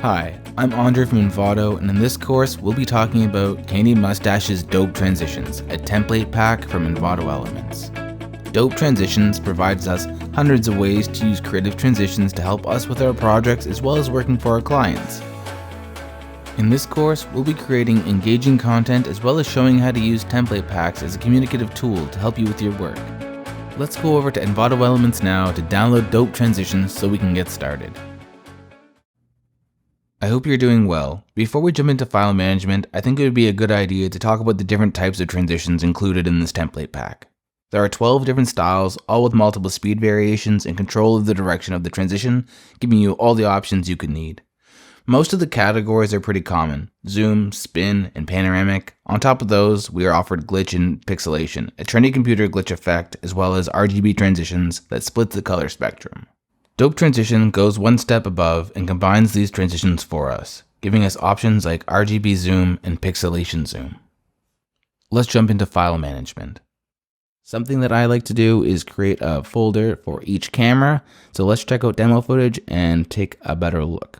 Hi, I'm Andre from Envato, and in this course we'll be talking about Candy Mustache's Dope Transitions, a template pack from Envato Elements. Dope Transitions provides us hundreds of ways to use creative transitions to help us with our projects as well as working for our clients. In this course, we'll be creating engaging content as well as showing how to use template packs as a communicative tool to help you with your work. Let's go over to Envato Elements now to download Dope Transitions so we can get started. I hope you're doing well. Before we jump into file management, I think it would be a good idea to talk about the different types of transitions included in this template pack. There are 12 different styles, all with multiple speed variations and control of the direction of the transition, giving you all the options you could need. Most of the categories are pretty common: zoom, spin, and panoramic. On top of those, we are offered glitch and pixelation, a trendy computer glitch effect, as well as RGB transitions that split the color spectrum. Dope Transition goes one step above and combines these transitions for us, giving us options like RGB zoom and pixelation zoom. Let's jump into file management. Something that I like to do is create a folder for each camera, so let's check out demo footage and take a better look.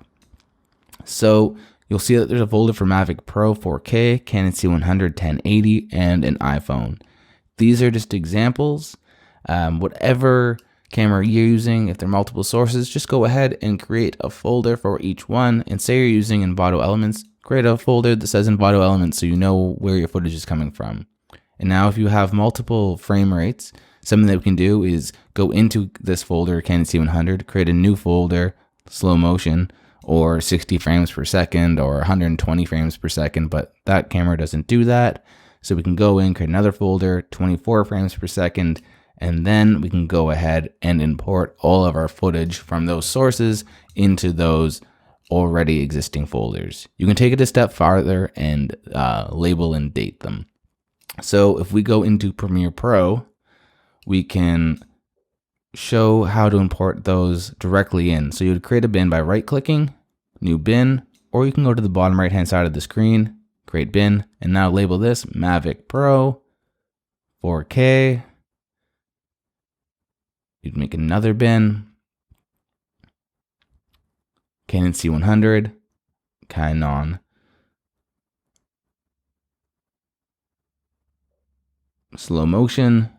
So you'll see that there's a folder for Mavic Pro 4K, Canon C100 1080, and an iPhone. These are just examples. Whatever camera you're using, if there are multiple sources, just go ahead and create a folder for each one. And say you're using Envato Elements, create a folder that says Envato Elements so you know where your footage is coming from. And now if you have multiple frame rates, something that we can do is go into this folder, Canon C100, create a new folder, slow motion, or 60 frames per second, or 120 frames per second, but that camera doesn't do that. So we can go in, create another folder, 24 frames per second, and then we can go ahead and import all of our footage from those sources into those already existing folders. You can take it a step farther and label and date them. So if we go into Premiere Pro, we can show how to import those directly in. So you would create a bin by right-clicking, new bin, or you can go to the bottom right-hand side of the screen, create bin, and now label this Mavic Pro 4K. You'd make another bin, Canon C100, Canon slow motion,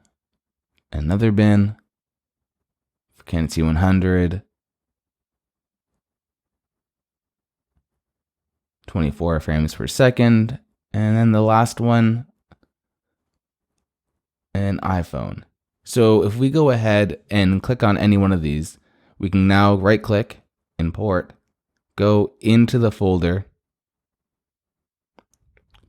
another bin for Canon C100, 24 frames per second, and then the last one, an iPhone. So if we go ahead and click on any one of these, we can now right click, import, go into the folder,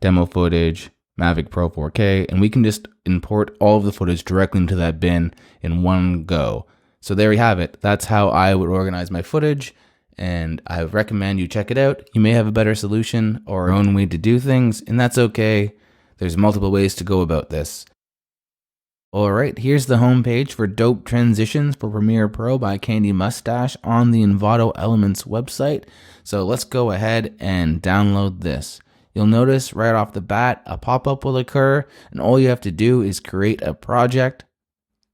demo footage, Mavic Pro 4K, and we can just import all of the footage directly into that bin in one go. So there we have it. That's how I would organize my footage, and I recommend you check it out. You may have a better solution or your own way to do things, and that's okay. There's multiple ways to go about this. Alright, here's the homepage for Dope Transitions for Premiere Pro by Candy Mustache on the Envato Elements website. So let's go ahead and download this. You'll notice right off the bat a pop-up will occur, and all you have to do is create a project,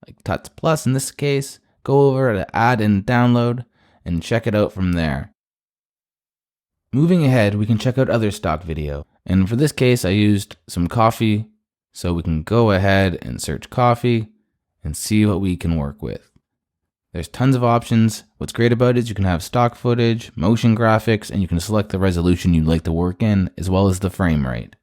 like Tuts Plus in this case, go over to Add and Download, and check it out from there. Moving ahead, we can check out other stock video, and for this case I used some coffee. So we can go ahead and search coffee and see what we can work with. There's tons of options. What's great about it is you can have stock footage, motion graphics, and you can select the resolution you'd like to work in, as well as the frame rate.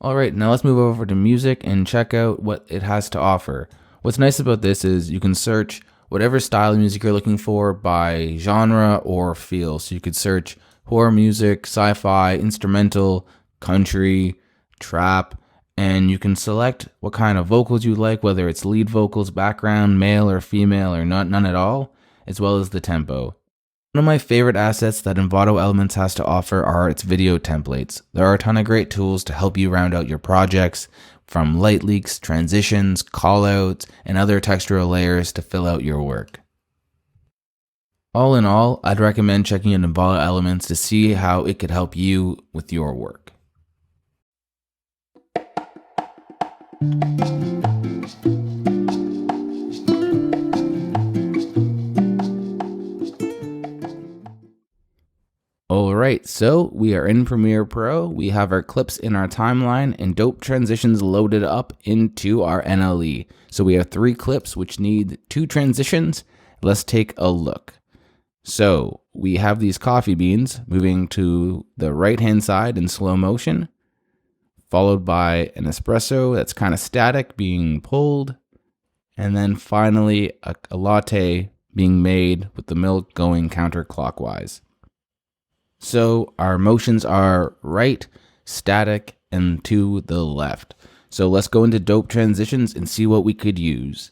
Alright, now let's move over to music and check out what it has to offer. What's nice about this is you can search whatever style of music you're looking for by genre or feel. So you could search horror music, sci-fi, instrumental, country, trap, and you can select what kind of vocals you like, whether it's lead vocals, background, male or female, or none at all, as well as the tempo. One of my favorite assets that Envato Elements has to offer are its video templates. There are a ton of great tools to help you round out your projects, from light leaks, transitions, callouts, and other textural layers to fill out your work. All in all, I'd recommend checking out Envato Elements to see how it could help you with your work. Alright, so we are in Premiere Pro, we have our clips in our timeline, and dope transitions loaded up into our NLE. So we have 3 clips which need 2 transitions. Let's take a look. So we have these coffee beans moving to the right hand side in slow motion, followed by an espresso that's kind of static being pulled, and then finally a latte being made with the milk going counterclockwise. So our motions are right, static, and to the left. So let's go into dope transitions and see what we could use.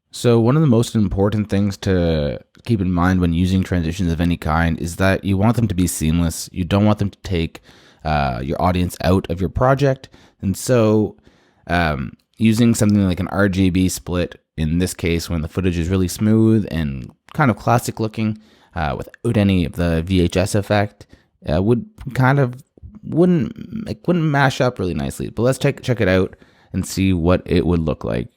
So one of the most important things to keep in mind when using transitions of any kind is that you want them to be seamless. You don't want them to take your audience out of your project. And so using something like an RGB split, in this case when the footage is really smooth and kind of classic looking, without any of the VHS effect, wouldn't mash up really nicely. But let's check it out and see what it would look like.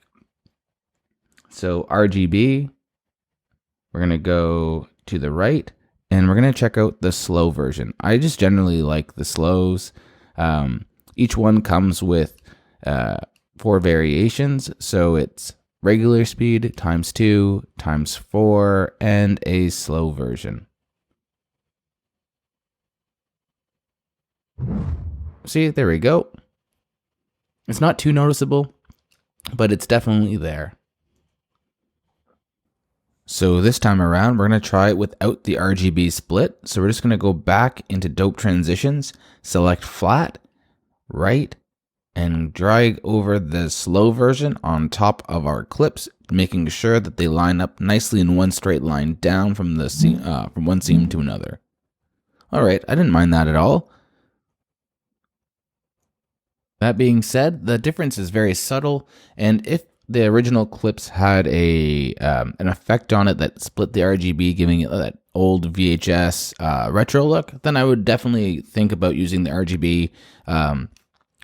So RGB, we're gonna go to the right and we're gonna check out the slow version. I just generally like the slows. Each one comes with 4 variations, so it's regular speed times 2 times 4 and a slow version. See, there we go. It's not too noticeable, but it's definitely there. So this time around, we're going to try it without the RGB split. So we're just going to go back into Dope Transitions, select Flat, Right, and drag over the slow version on top of our clips, making sure that they line up nicely in one straight line down from the seam, from one seam to another. All right, I didn't mind that at all. That being said, the difference is very subtle, and if the original clips had an effect on it that split the RGB, giving it that old VHS retro look, then I would definitely think about using the RGB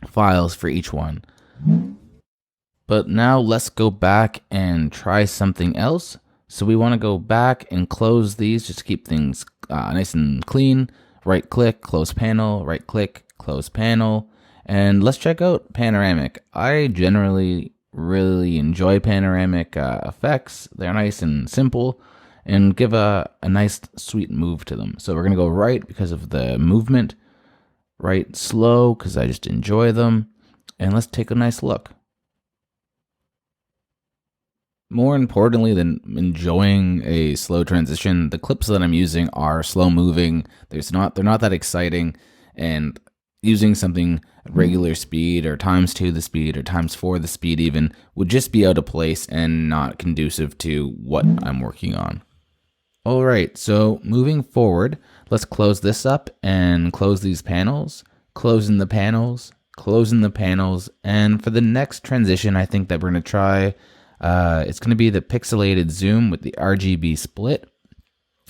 files for each one. But now let's go back and try something else. So we want to go back and close these just to keep things nice and clean. Right click, close panel, right click, close panel. And let's check out panoramic. I generally really enjoy panoramic effects. They're nice and simple and give a nice sweet move to them. So we're going to go right because of the movement, right slow because I just enjoy them, and let's take a nice look. More importantly than enjoying a slow transition, the clips that I'm using are slow moving. They're not that exciting, and using something at regular speed or times 2 the speed or times 4 the speed even would just be out of place and not conducive to what I'm working on. All right, so moving forward, let's close this up and close these panels, closing the panels, and for the next transition, I think that we're going to try, it's going to be the pixelated zoom with the RGB split.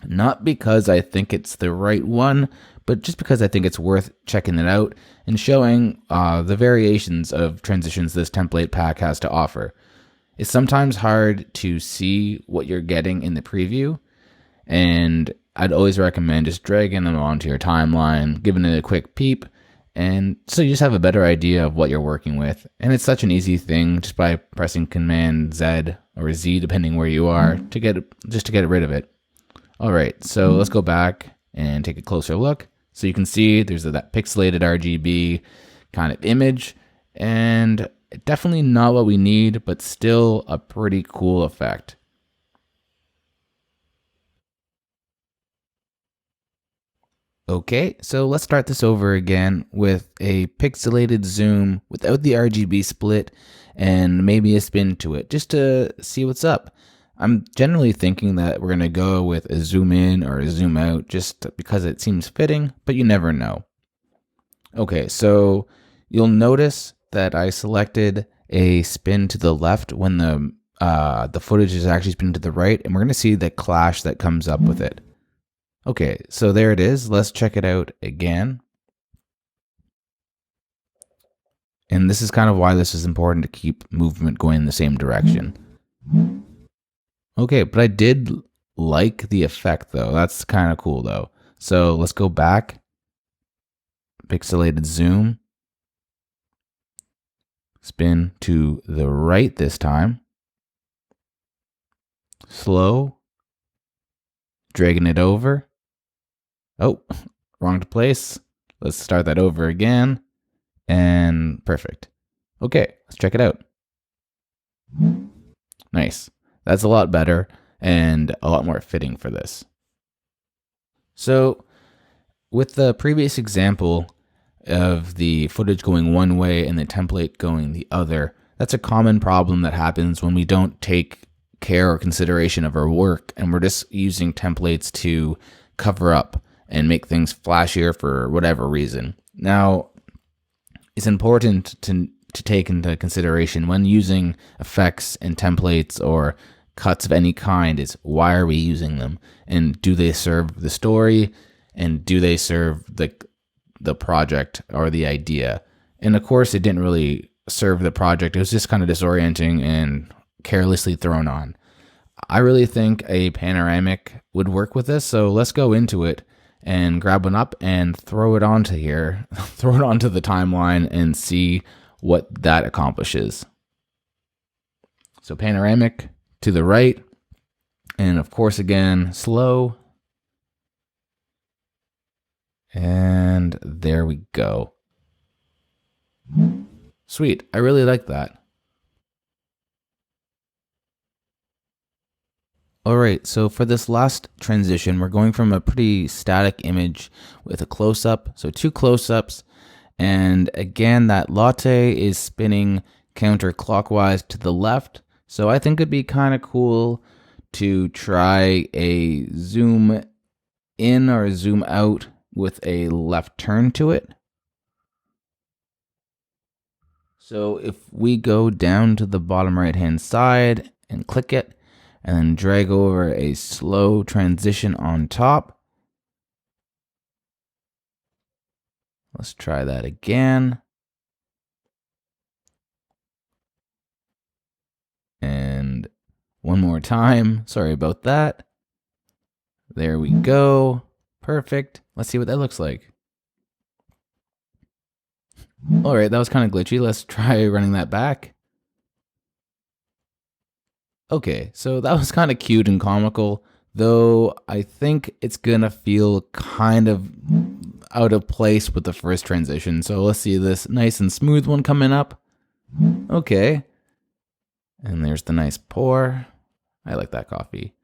Not because I think it's the right one, but just because I think it's worth checking it out and showing the variations of transitions this template pack has to offer. It's sometimes hard to see what you're getting in the preview, and I'd always recommend just dragging them onto your timeline, giving it a quick peep, and so you just have a better idea of what you're working with. And it's such an easy thing just by pressing Command Z or Z depending where you are to get rid of it. All right, so let's go back and take a closer look. So you can see there's that pixelated RGB kind of image, and definitely not what we need, but still a pretty cool effect. Okay, so let's start this over again with a pixelated zoom without the RGB split and maybe a spin to it just to see what's up. I'm generally thinking that we're going to go with a zoom in or a zoom out just because it seems fitting, but you never know. Okay, so you'll notice that I selected a spin to the left when the footage is actually spinning to the right, and we're going to see the clash that comes up with it. Okay, so there it is. Let's check it out again. And this is kind of why this is important to keep movement going in the same direction. Okay, but I did like the effect though. That's kind of cool though. So let's go back, pixelated zoom, spin to the right this time, slow, dragging it over. Oh, wrong place. Let's start that over again. And perfect. Okay, let's check it out. Nice. That's a lot better and a lot more fitting for this. So with the previous example of the footage going one way and the template going the other, that's a common problem that happens when we don't take care or consideration of our work and we're just using templates to cover up and make things flashier for whatever reason. Now, it's important to take into consideration when using effects and templates or cuts of any kind is why are we using them, and do they serve the story, and do they serve the project or the idea. And of course it didn't really serve the project. It was just kind of disorienting and carelessly thrown on. I really think a panoramic would work with this, so let's go into it and grab one up and throw it onto here, throw it onto the timeline and see what that accomplishes. So panoramic to the right, and of course again, slow. And there we go. Sweet, I really like that. Alright, so for this last transition, we're going from a pretty static image with a close-up, so 2 close-ups, and again that latte is spinning counterclockwise to the left, so I think it'd be kind of cool to try a zoom in or zoom out with a left turn to it. So if we go down to the bottom right hand side and click it, and then drag over a slow transition on top. Let's try that again. And one more time. Sorry about that. There we go. Perfect. Let's see what that looks like. All right, that was kind of glitchy. Let's try running that back. Okay, so that was kind of cute and comical, though I think it's gonna feel kind of out of place with the first transition. So let's see this nice and smooth one coming up. Okay. And there's the nice pour. I like that coffee.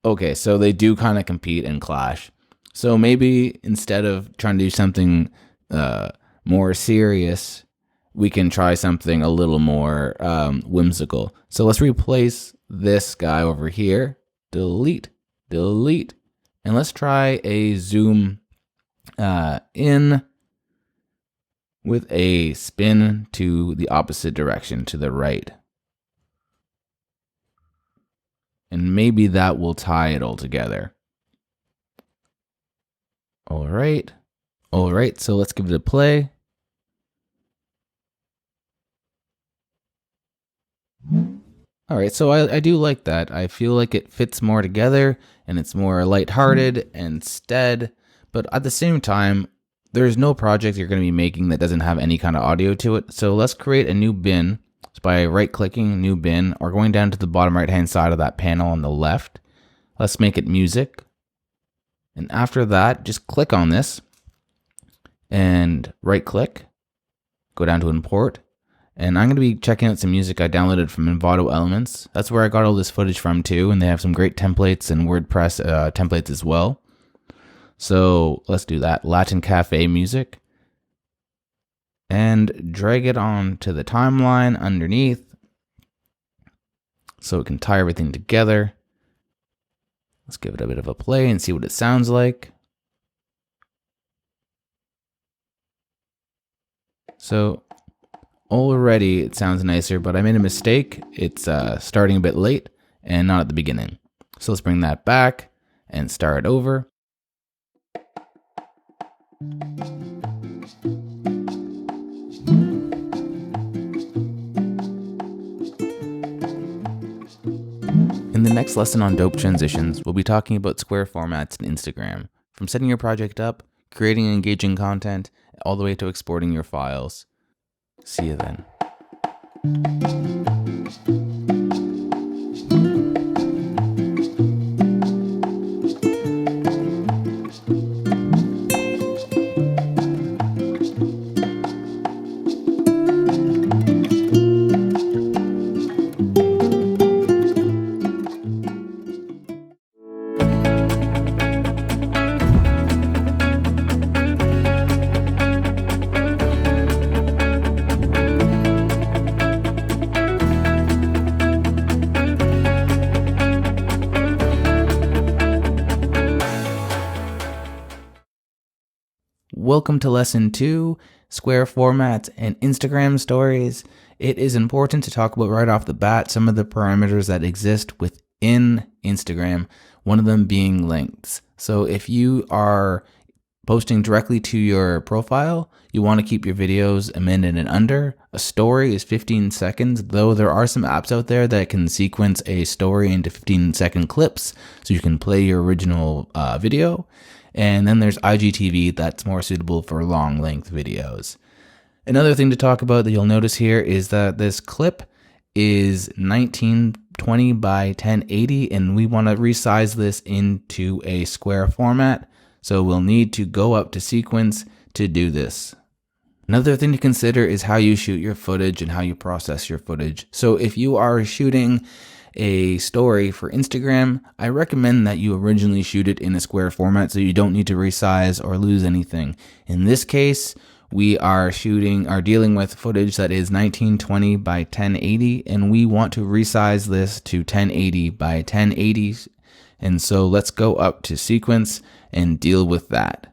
Okay, so they do kind of compete and clash. So maybe instead of trying to do something more serious, we can try something a little more whimsical. So let's replace this guy over here. Delete, delete. And let's try a zoom in with a spin to the opposite direction, to the right. And maybe that will tie it all together. All right, so let's give it a play. All right, so I do like that. I feel like it fits more together and it's more lighthearted instead, but at the same time, there's no project you're going to be making that doesn't have any kind of audio to it. So let's create a new bin by right-clicking new bin or going down to the bottom right-hand side of that panel on the left. Let's make it music. And after that, just click on this and right-click, go down to import. And I'm going to be checking out some music I downloaded from Envato Elements. That's where I got all this footage from too, and they have some great templates and WordPress templates as well. So let's do that. Latin Cafe music. And drag it on to the timeline underneath so it can tie everything together. Let's give it a bit of a play and see what it sounds like. So already it sounds nicer, but I made a mistake. It's starting a bit late and not at the beginning. So let's bring that back and start over. In the next lesson on dope transitions, we'll be talking about square formats in Instagram. from setting your project up, creating engaging content, all the way to exporting your files. See you then. Welcome to Lesson 2, Square Formats and Instagram Stories. It is important to talk about right off the bat some of the parameters that exist within Instagram, one of them being lengths. So if you are posting directly to your profile, you want to keep your videos a minute and under. A story is 15 seconds, though there are some apps out there that can sequence a story into 15-second clips, so you can play your original video. And then there's IGTV that's more suitable for long length videos. Another thing to talk about that you'll notice here is that this clip is 1920 by 1080, and we want to resize this into a square format. So we'll need to go up to sequence to do this. Another thing to consider is how you shoot your footage and how you process your footage. So if you are shooting a story for Instagram, I recommend that you originally shoot it in a square format so you don't need to resize or lose anything. In this case, we are dealing with footage that is 1920 by 1080, and we want to resize this to 1080 by 1080. And so let's go up to sequence and deal with that.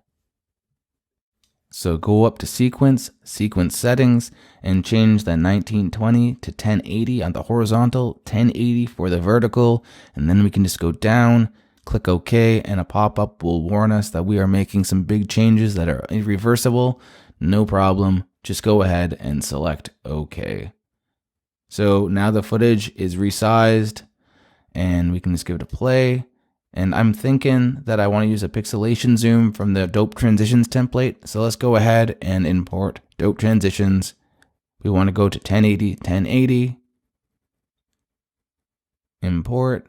So go up to sequence settings, and change the 1920 to 1080 on the horizontal, 1080 for the vertical, and then we can just go down, click OK, and a pop-up will warn us that we are making some big changes that are irreversible. No problem, just go ahead and select OK. So now the footage is resized, and we can just give it a play. And I'm thinking that I want to use a pixelation zoom from the Adobe Transitions template. So let's go ahead and import Adobe Transitions. We want to go to 1080, import.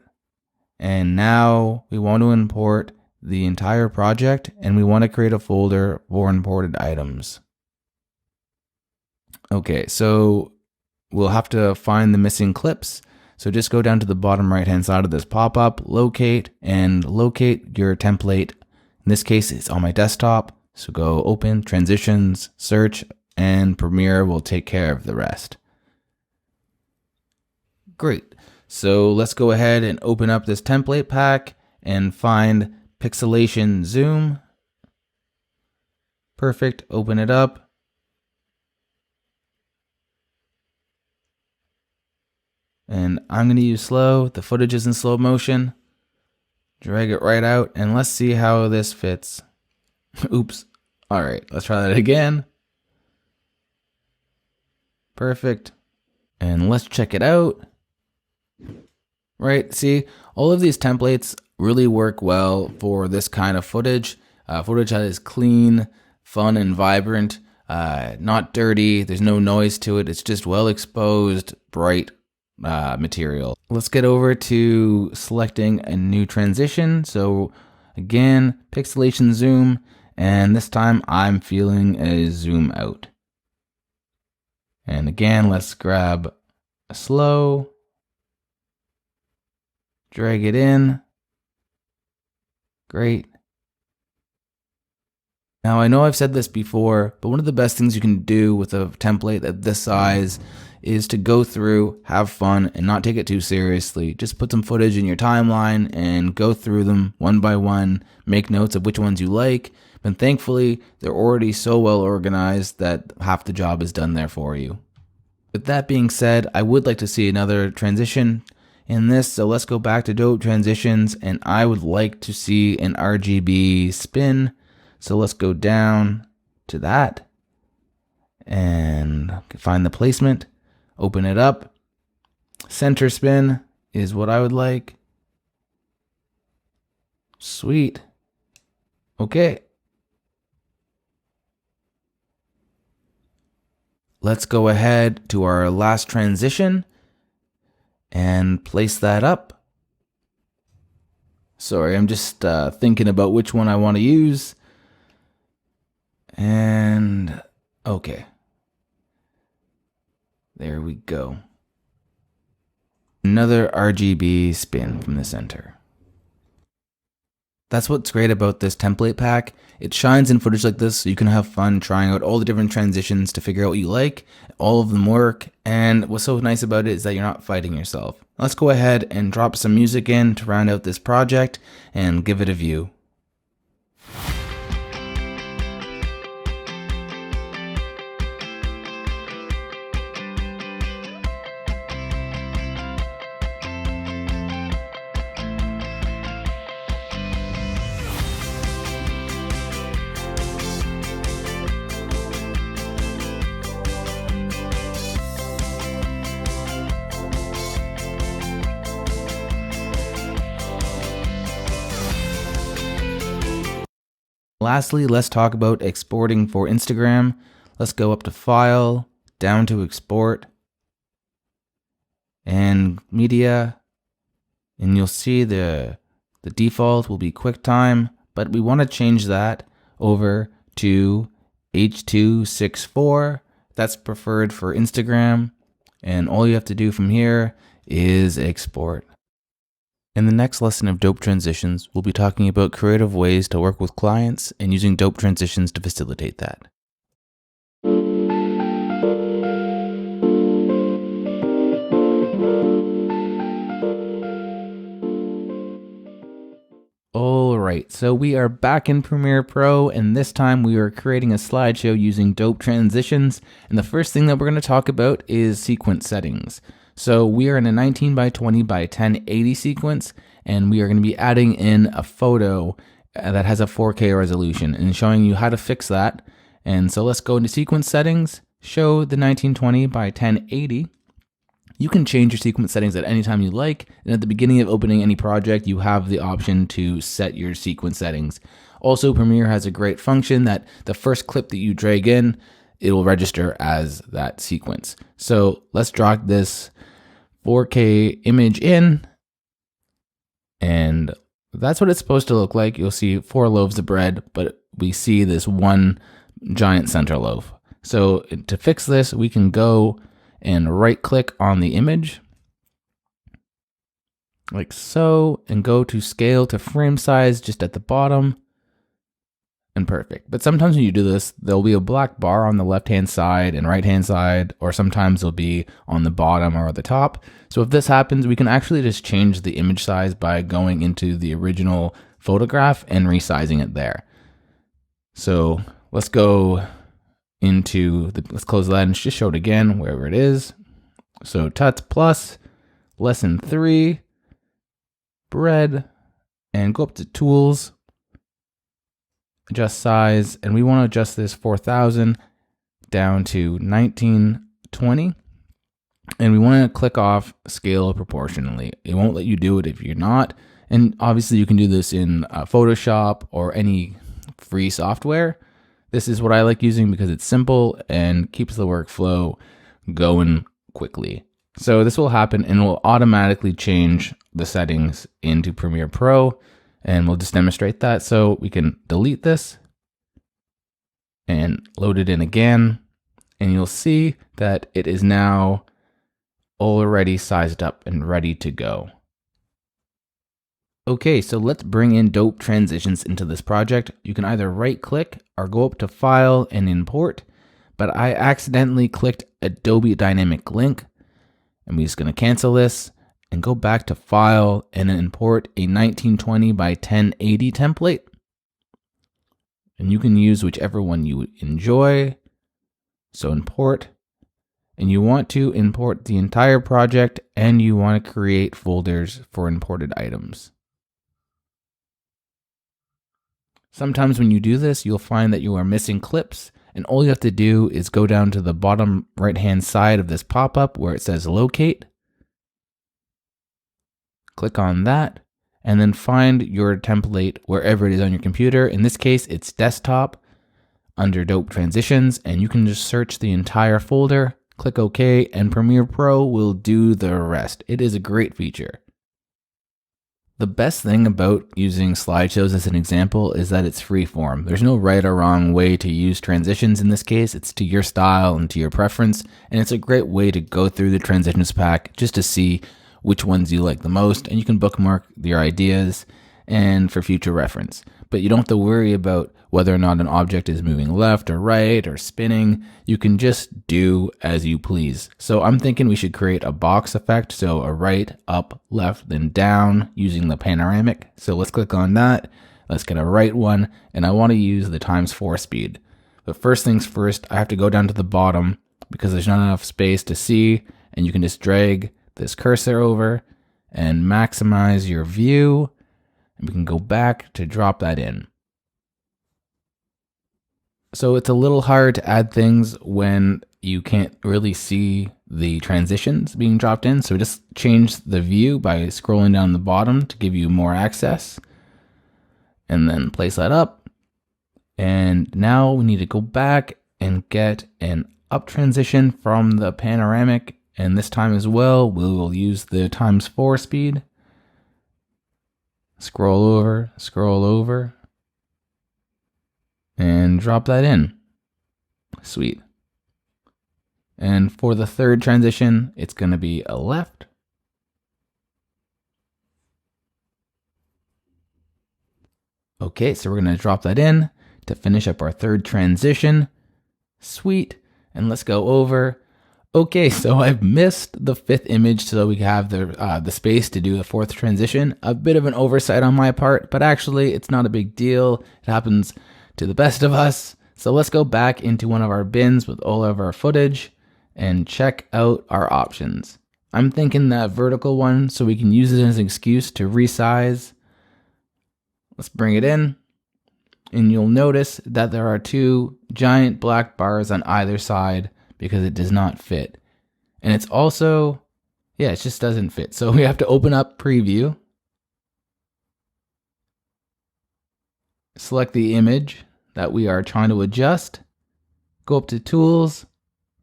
And now we want to import the entire project, and we want to create a folder for imported items. Okay, so we'll have to find the missing clips. So just go down to the bottom right hand side of this pop-up, locate your template. In this case, it's on my desktop. So go open, transitions, search, and Premiere will take care of the rest. Great. So let's go ahead and open up this template pack and find pixelation zoom. Perfect. Open it up. And I'm going to use slow. The footage is in slow motion. Drag it right out, and let's see how this fits. Oops. All right, let's try that again. Perfect. And let's check it out. Right, see, all of these templates really work well for this kind of footage. Footage that is clean, fun, and vibrant, not dirty. There's no noise to it. It's just well exposed, bright material. Let's get over to selecting a new transition. So again, pixelation zoom, and this time I'm feeling a zoom out. And again, let's grab a slow, drag it in. Great. Now I know I've said this before, but one of the best things you can do with a template at this size is to go through, have fun, and not take it too seriously. Just put some footage in your timeline and go through them one by one, make notes of which ones you like, but thankfully they're already so well organized that half the job is done there for you. With that being said, I would like to see another transition in this, so let's go back to Adobe Transitions, and I would like to see an RGB spin. So let's go down to that and find the placement. Open it up. Center spin is what I would like. Sweet. Okay. Let's go ahead to our last transition and place that up. Sorry, I'm just thinking about which one I want to use. And okay. There we go. Another RGB spin from the center. That's what's great about this template pack. It shines in footage like this so you can have fun trying out all the different transitions to figure out what you like. All of them work, and what's so nice about it is that you're not fighting yourself. Let's go ahead and drop some music in to round out this project and give it a view. Lastly, let's talk about exporting for Instagram. Let's go up to File, down to Export, and Media, and you'll see the default will be QuickTime, but we want to change that over to H.264. That's preferred for Instagram, and all you have to do from here is export. In the next lesson of Dope Transitions, we'll be talking about creative ways to work with clients and using Dope Transitions to facilitate that. Alright, so we are back in Premiere Pro, and this time we are creating a slideshow using Dope Transitions, and the first thing that we're going to talk about is sequence settings. So we are in a 19 by 20 by 1080 sequence, and we are going to be adding in a photo that has a 4K resolution and showing you how to fix that. And so let's go into sequence settings, show the 1920 by 1080. You can change your sequence settings at any time you like, and at the beginning of opening any project, you have the option to set your sequence settings. Also, Premiere has a great function that the first clip that you drag in, it will register as that sequence. So let's drag this 4K image in, and that's what it's supposed to look like. You'll see 4 loaves of bread, but we see this one giant center loaf. So to fix this, we can go and right click on the image like so, and go to scale to frame size just at the bottom, and perfect. But sometimes when you do this, there'll be a black bar on the left hand side and right hand side, or sometimes it'll be on the bottom or at the top. So if this happens, we can actually just change the image size by going into the original photograph and resizing it there. So let's go into let's close that and just show it again wherever it is. So Tuts plus lesson 3 bread, and go up to tools, adjust size, and we want to adjust this 4000 down to 1920, and we want to click off scale proportionally. It won't let you do it if you're not, and obviously you can do this in Photoshop or any free software. This is what I like using because it's simple and keeps the workflow going quickly. So this will happen and will automatically change the settings into Premiere Pro, and we'll just demonstrate that. So we can delete this and load it in again, and you'll see that it is now already sized up and ready to go. Okay, so let's bring in Dope Transitions into this project. You can either right click or go up to File and Import, but I accidentally clicked Adobe Dynamic Link, and we're just going to cancel this and go back to File and import a 1920 by 1080 template. And you can use whichever one you enjoy. So import, and you want to import the entire project, and you want to create folders for imported items. Sometimes when you do this, you'll find that you are missing clips, and all you have to do is go down to the bottom right hand side of this pop-up where it says locate. Click on that, and then find your template wherever it is on your computer. In this case, it's desktop under Adobe Transitions, and you can just search the entire folder, click OK, and Premiere Pro will do the rest. It is a great feature. The best thing about using slideshows as an example is that it's freeform. There's no right or wrong way to use transitions in this case. It's to your style and to your preference, and it's a great way to go through the transitions pack just to see which ones you like the most, and you can bookmark your ideas and for future reference. But you don't have to worry about whether or not an object is moving left or right or spinning. You can just do as you please. So I'm thinking we should create a box effect. So a right, up, left, then down using the panoramic. So let's click on that. Let's get a right one. And I want to use the ×4 speed. But first things first, I have to go down to the bottom because there's not enough space to see. And you can just drag this cursor over and maximize your view. And we can go back to drop that in. So it's a little hard to add things when you can't really see the transitions being dropped in. So just change the view by scrolling down the bottom to give you more access. And then place that up. And now we need to go back and get an up transition from the panoramic. And this time as well, we will use the ×4 speed. Scroll over, and drop that in. Sweet. And for the third transition, it's going to be a left. Okay, so we're going to drop that in to finish up our third transition. Sweet. And let's go over. Okay, so I've missed the fifth image so we have the space to do the fourth transition. A bit of an oversight on my part, but actually it's not a big deal. It happens to the best of us. So let's go back into one of our bins with all of our footage and check out our options. I'm thinking that vertical one so we can use it as an excuse to resize. Let's bring it in. And you'll notice that there are two giant black bars on either side because it does not fit. And it's also, it just doesn't fit. So we have to open up preview, select the image that we are trying to adjust, go up to tools,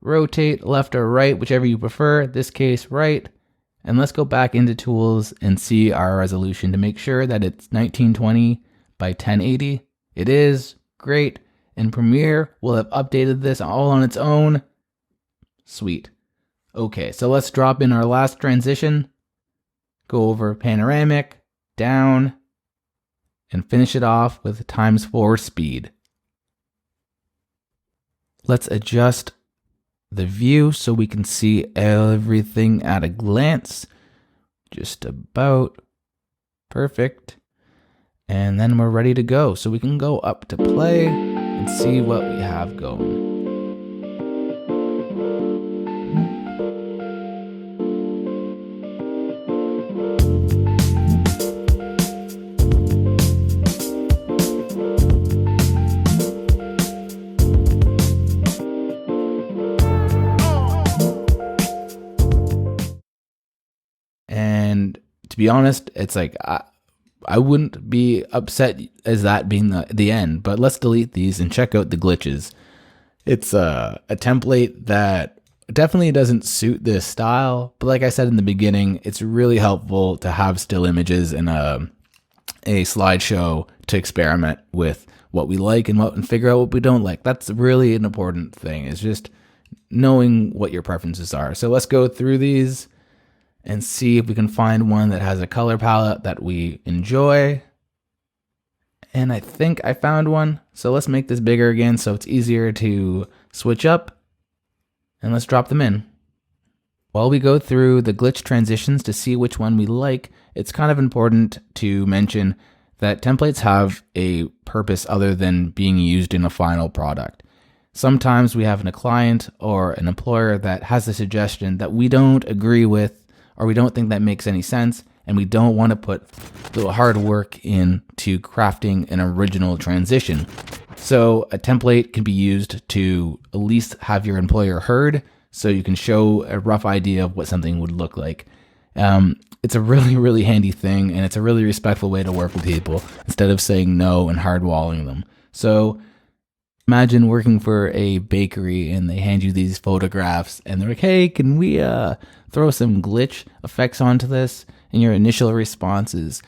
rotate left or right, whichever you prefer, this case right, and let's go back into tools and see our resolution to make sure that it's 1920 by 1080. It is, great, and Premiere will have updated this all on its own. Sweet. Okay, so let's drop in our last transition, go over panoramic, down, and finish it off with ×4 speed. Let's adjust the view so we can see everything at a glance. Just about perfect. And then we're ready to go. So we can go up to play and see what we have going. And to be honest, it's like I wouldn't be upset as that being the end, but let's delete these and check out the glitches. It's a template that definitely doesn't suit this style, but like I said in the beginning, it's really helpful to have still images and a slideshow to experiment with what we like and figure out what we don't like. That's really an important thing, is just knowing what your preferences are. So let's go through these and see if we can find one that has a color palette that we enjoy. And I think I found one. So let's make this bigger again so it's easier to switch up. And let's drop them in. While we go through the glitch transitions to see which one we like, it's kind of important to mention that templates have a purpose other than being used in a final product. Sometimes we have a client or an employer that has a suggestion that we don't agree with, or we don't think that makes any sense, and we don't want to put the hard work into crafting an original transition. So a template can be used to at least have your employer heard, so you can show a rough idea of what something would look like. It's a really handy thing, and it's a really respectful way to work with people instead of saying no and hardwalling them. So imagine working for a bakery and they hand you these photographs and they're like, hey, can we throw some glitch effects onto this? And your initial response is,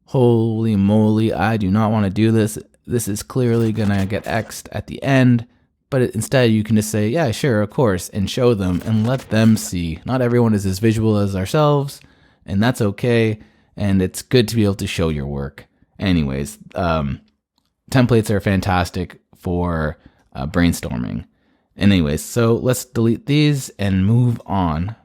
holy moly, I do not want to do this. This is clearly going to get X'd at the end. But instead, you can just say, yeah, sure, of course, and show them and let them see. Not everyone is as visual as ourselves, and that's okay. And it's good to be able to show your work. Anyways, templates are fantastic for brainstorming. Anyways, so let's delete these and move on.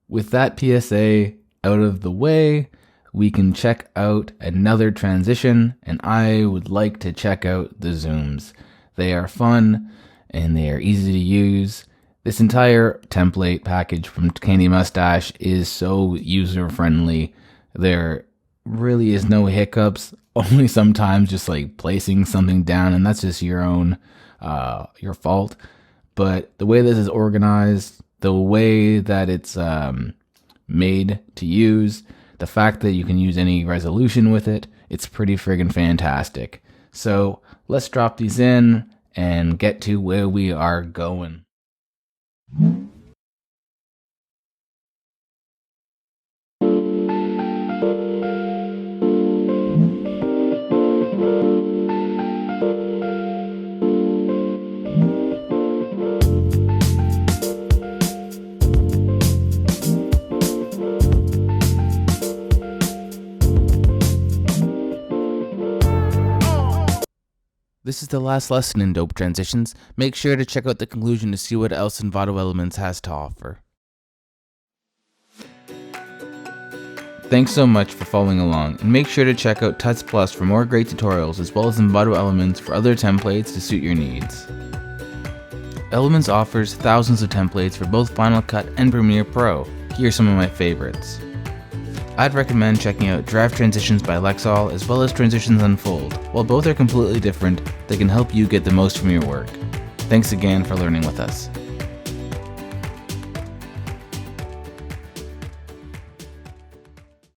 With that PSA out of the way, we can check out another transition, and I would like to check out the zooms. They are fun and they are easy to use. This entire template package from Candy Mustache is so user friendly. There really is no hiccups, only sometimes just like placing something down, and that's just your own your fault. But the way this is organized, the way that it's made to use, the fact that you can use any resolution with it, it's pretty friggin' fantastic. So let's drop these in and get to where we are going. This is the last lesson in Dope Transitions. Make sure to check out the conclusion to see what else Envato Elements has to offer. Thanks so much for following along, and make sure to check out Tuts Plus for more great tutorials, as well as Envato Elements for other templates to suit your needs. Elements offers thousands of templates for both Final Cut and Premiere Pro. Here are some of my favorites. I'd recommend checking out Draft Transitions by Lexol, as well as Transitions Unfold. While both are completely different, they can help you get the most from your work. Thanks again for learning with us.